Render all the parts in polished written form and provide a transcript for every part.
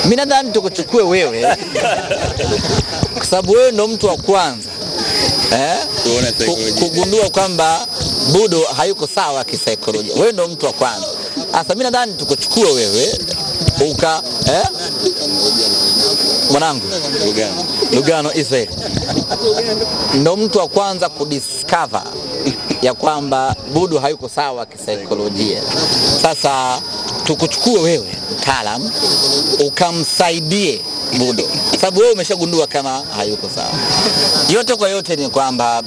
Mimi nadhani tukuchukue wewe kwa sababu wewe ndo mtu wa kwanza kugundua kwamba Budo hayuko sawa kisaikolojia. Wewe ndo mtu wa kwanza. Sasa mimi nadhani tukuchukue wewe mwanangu Lugano Israel ndo mtu wa kwanza kudiscover ya kwamba Budo hayuko sawa kisaikolojia. Sasa tukuchukue wewe mtaalamu ukamsaidie Budo, sababu wewe umeshagundua kama hayuko sawa. Yote kwa yote ni kwamba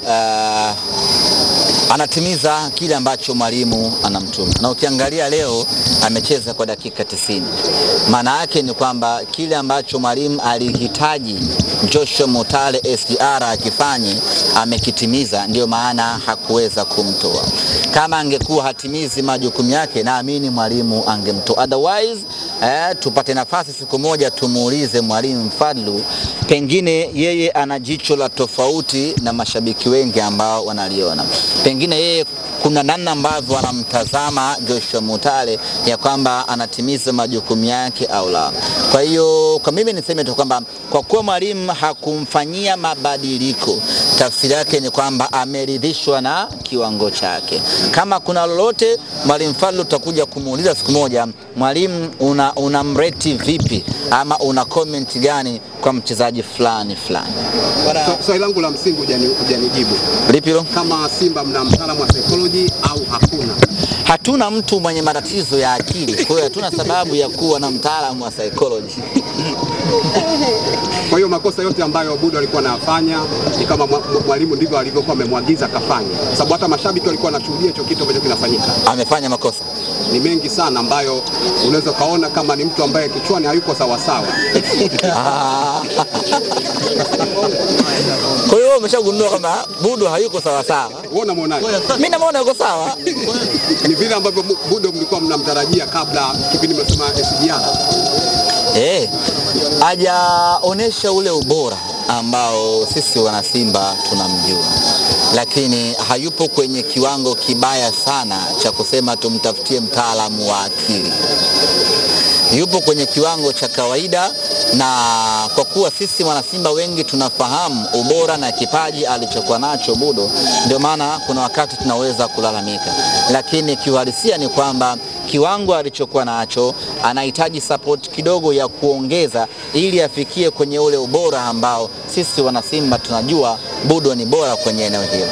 anatimiza kile ambacho mwalimu anamtuma. Na ukiangalia leo amecheza kwa dakika 90. Maana yake ni kwamba kile ambacho mwalimu alihitaji Joshua Mutale SGR akifanye amekitimiza, ndio maana hakuweza kumtoa. Kama angekuwa hatimizi majukumu yake, naamini mwalimu angemtoa. Otherwise tupate nafasi siku moja tumuulize mwalimu Fadlu, pengine yeye ana jicho la tofauti na mashabiki wengi ambao wanaliona. Pengine yeye kuna namna ambavyo anamtazama Joshua Mutale ya kwamba anatimiza majukumu yake au la. Kwa hiyo kwa mimi niseme tu kwamba kwa kuwa mwalimu hakumfanyia mabadiliko, tafsiri yake ni kwamba ameridhishwa na kiwango chake. Kama kuna lolote mwalimu Fadlu tutakuja kumuuliza siku moja, mwalimu unamrate vipi ama una comment gani kwa mchezaji fulani. Swali langu la msingi hujanijibu. Lipi hilo? Kama Simba mna mtaalamu wa psychology au hakuna? Hatuna mtu mwenye matatizo ya akili. Kwa hiyo hatuna sababu ya kuwa na mtaalamu wa psychology. Kwa hiyo makosa yote ambayo Budo alikuwa anafanya ni kama mwalimu ndivyo alivyokuwa amemwagiza kafanya. Sababu hata mashabiki walikuwa wanashuhudia hicho kitu ambacho kinafanyika. Amefanya makosa ni mengi sana ambayo unaweza kaona kama ni mtu ambaye kichwani hayuko sawa sawa. Kwa hiyo umeshagundua kama Budo hayuko sawa sawa. Wewe unamuonaje? Mimi namuona yuko sawa. Ni vile ambavyo Budo mlikuwa mnamtarajia kabla kipindi mnasema SGR. Hajaonesha ule ubora ambao sisi wana Simba tunamjua, lakini hayupo kwenye kiwango kibaya sana cha kusema tumtafutie mtaalamu wa akili. Yupo kwenye kiwango cha kawaida, na kwa kuwa sisi wana Simba wengi tunafahamu ubora na kipaji alichokuwa nacho Budo, ndio maana kuna wakati tunaweza kulalamika, lakini kiuhalisia ni kwamba kiwango alichokuwa nacho anahitaji support kidogo ya kuongeza ili afikie kwenye ule ubora ambao sisi wana Simba tunajua Budo ni bora kwenye eneo hilo.